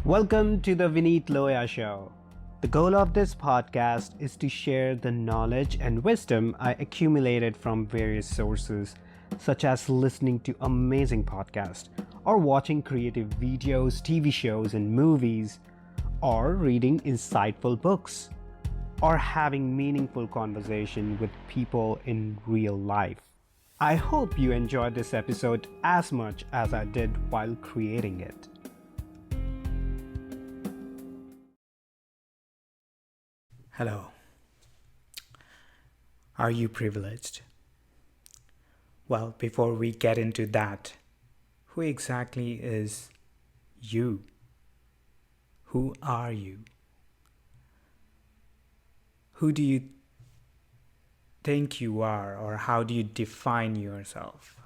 Welcome to the Vineet Loya Show. The goal of this podcast is to share the knowledge and wisdom I accumulated from various sources, such as listening to amazing podcasts, or watching creative videos, TV shows, and movies, or reading insightful books, or having meaningful conversation with people in real life. I hope you enjoyed this episode as much as I did while creating it. Hello. Are you privileged? Well, before we get into that, who exactly is you? Who are you? Who do you think you are, or how do you define yourself?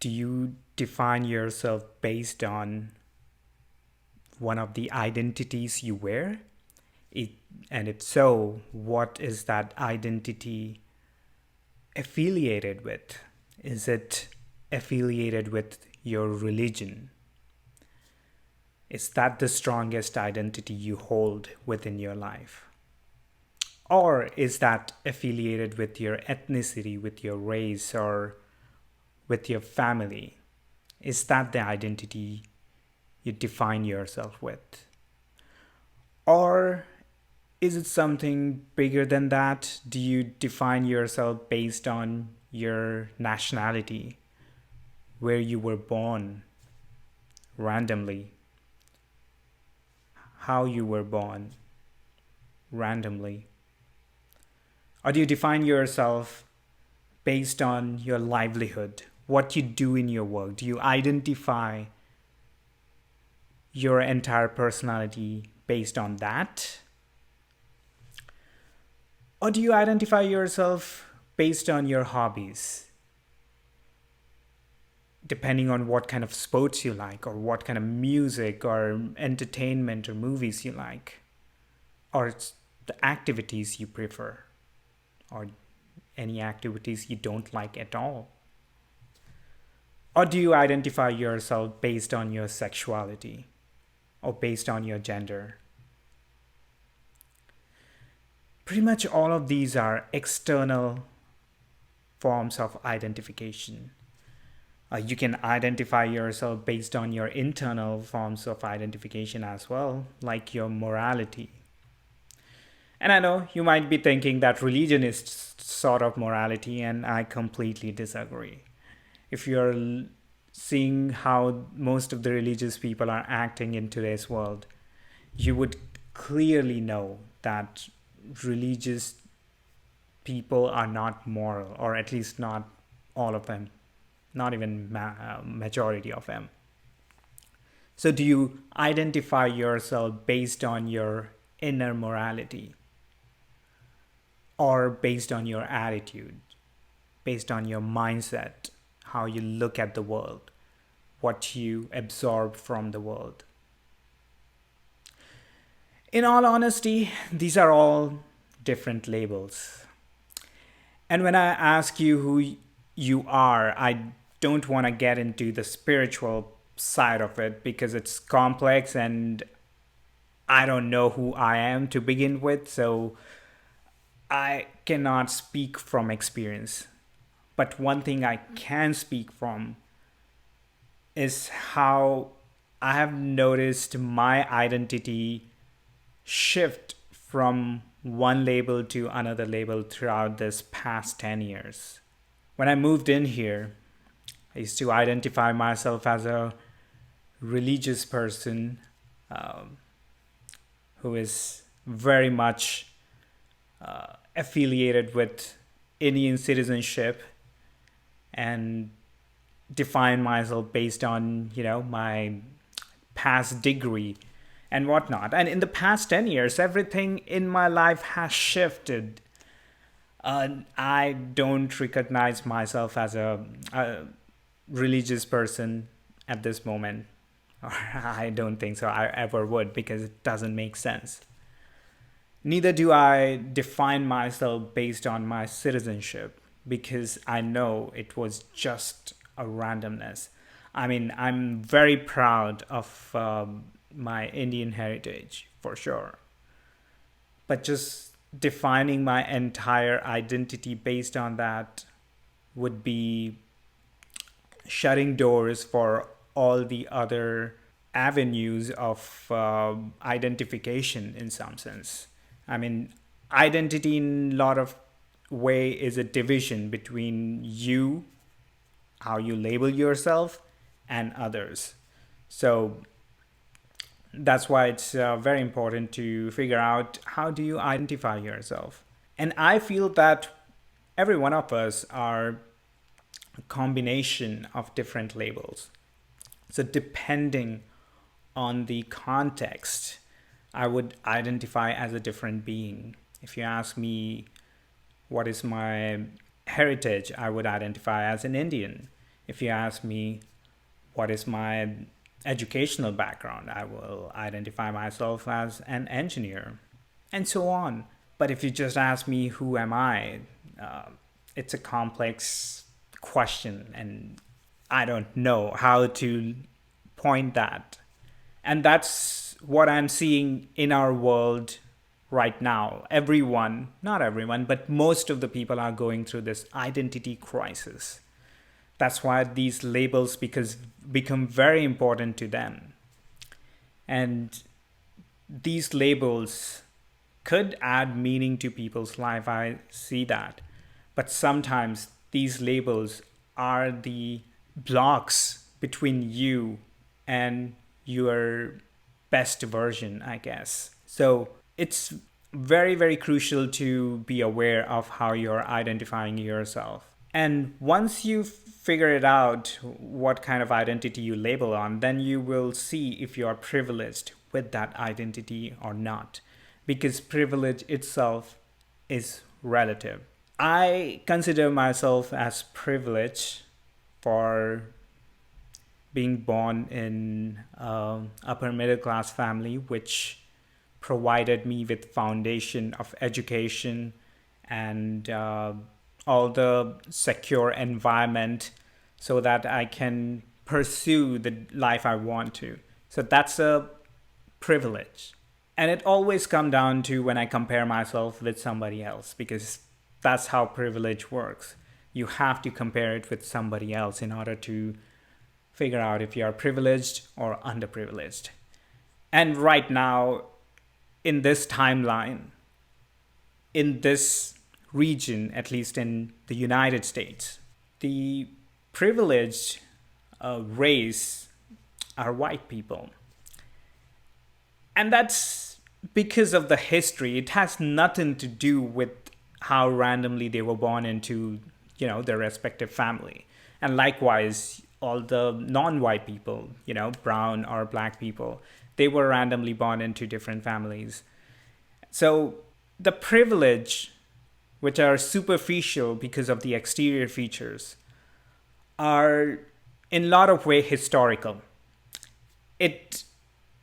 Do you define yourself based on one of the identities you wear? And if so, what is that identity affiliated with? Is it affiliated with your religion? Is that the strongest identity you hold within your life? Or is that affiliated with your ethnicity, with your race, or with your family? Is that the identity you define yourself with? Or is it something bigger than that? Do you define yourself based on your nationality, where you were born, randomly, how you were born, randomly? Or do you define yourself based on your livelihood, what you do in your work? Do you identify your entire personality based on that? Or do you identify yourself based on your hobbies, depending on what kind of sports you like, or what kind of music or entertainment or movies you like, or the activities you prefer, or any activities you don't like at all? Or do you identify yourself based on your sexuality, or based on your gender? Pretty much all of these are external forms of identification. You can identify yourself based on your internal forms of identification as well, like your morality. And I know you might be thinking that religion is sort of morality, and I completely disagree. If you're seeing how most of the religious people are acting in today's world, you would clearly know that religious people are not moral, or at least not all of them, not even majority of them. So do you identify yourself based on your inner morality, or based on your attitude, based on your mindset, how you look at the world, what you absorb from the world? In all honesty, these are all different labels. And when I ask you who you are, I don't want to get into the spiritual side of it, because it's complex and I don't know who I am to begin with, so I cannot speak from experience. But one thing I can speak from is how I have noticed my identity shift from one label to another label throughout this past 10 years. When I moved in here, I used to identify myself as a religious person who is very much affiliated with Indian citizenship, and define myself based on, my past degree and whatnot. And in the past 10 years, everything in my life has shifted. I don't recognize myself as a religious person at this moment. Or I don't think so I ever would, because it doesn't make sense. Neither do I define myself based on my citizenship, because I know it was just a randomness. I mean, I'm very proud of my Indian heritage for sure. But just defining my entire identity based on that would be shutting doors for all the other avenues of identification in some sense. I mean, identity in a lot of way is a division between you, how you label yourself, and others. So that's why it's very important to figure out how do you identify yourself. And I feel that every one of us are a combination of different labels. So depending on the context, I would identify as a different being. If you ask me what is my heritage, I would identify as an Indian. If you ask me what is my educational background, I will identify myself as an engineer, and so on. But if you just ask me who am I, uh, it's a complex question, and I don't know how to point that. And that's what I'm seeing in our world right now. Everyone, not everyone, but most of the people are going through this identity crisis. That's why these labels become very important to them. And these labels could add meaning to people's life. I see that. But sometimes these labels are the blocks between you and your best version, I guess. So it's very, very crucial to be aware of how you're identifying yourself. And once you figure it out, what kind of identity you label on, then you will see if you are privileged with that identity or not. Because privilege itself is relative. I consider myself as privileged for being born in upper middle class family, which provided me with foundation of education and all the secure environment so that I can pursue the life I want to. So that's a privilege. And it always comes down to when I compare myself with somebody else, because that's how privilege works. You have to compare it with somebody else in order to figure out if you are privileged or underprivileged. And right now, in this timeline, in this region, at least in the United States, the privileged race are white people. And that's because of the history. It has nothing to do with how randomly they were born into, their respective family. And likewise, all the non-white people, brown or black people, they were randomly born into different families. So the privilege, which are superficial because of the exterior features, are in a lot of way historical. It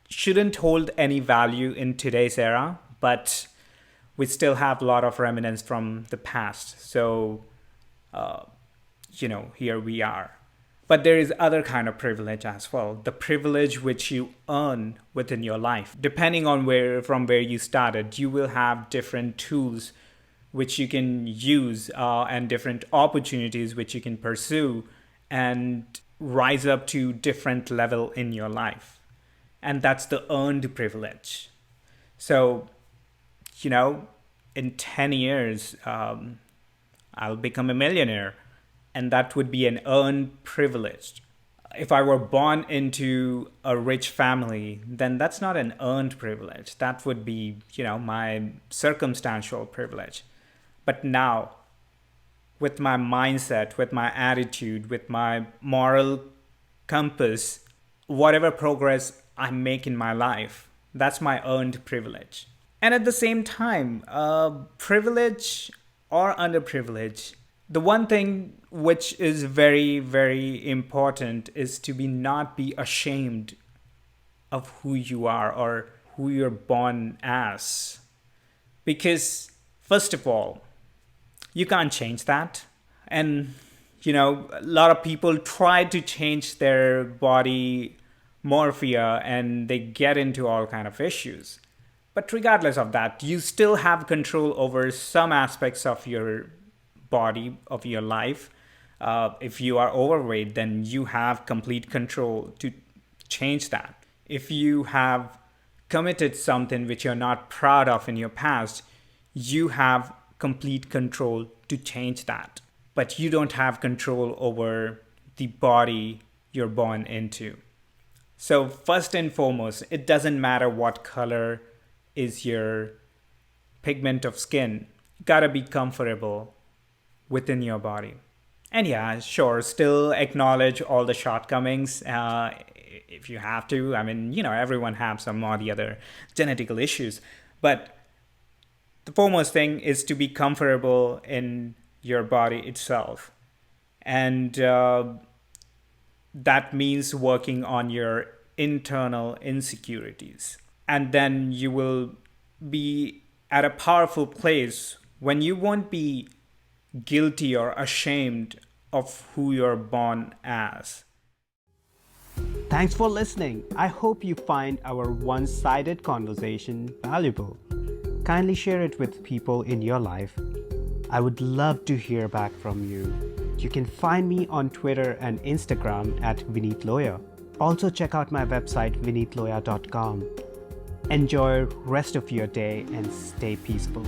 shouldn't hold any value in today's era, but we still have a lot of remnants from the past. So, here we are. But there is other kind of privilege as well. The privilege which you earn within your life. Depending on from where you started, you will have different tools which you can use and different opportunities which you can pursue and rise up to different level in your life. And that's the earned privilege. So, in 10 years, I'll become a millionaire. And that would be an earned privilege. If I were born into a rich family, then that's not an earned privilege. That would be, my circumstantial privilege. But now, with my mindset, with my attitude, with my moral compass, whatever progress I make in my life, that's my earned privilege. And at the same time, privilege or underprivilege, the one thing which is very, very important is to not be ashamed of who you are or who you're born as. Because, first of all, you can't change that. And, A lot of people try to change their body morphia and they get into all kind of issues. But regardless of that, you still have control over some aspects of your body, of your life. If you are overweight, then you have complete control to change that. If you have committed something which you're not proud of in your past, you have complete control to change that. But you don't have control over the body you're born into. So first and foremost, it doesn't matter what color is your pigment of skin. You gotta be comfortable within your body. And yeah, sure, still acknowledge all the shortcomings if you have to. I mean, everyone has some or the other genetical issues. But the foremost thing is to be comfortable in your body itself. And that means working on your internal insecurities. And then you will be at a powerful place when you won't be guilty or ashamed of who you're born as. Thanks for listening. I hope you find our one-sided conversation valuable. Kindly share it with people in your life. I would love to hear back from you. You can find me on Twitter and Instagram at Vineet Loya. Also check out my website vineetloya.com. Enjoy rest of your day and stay peaceful.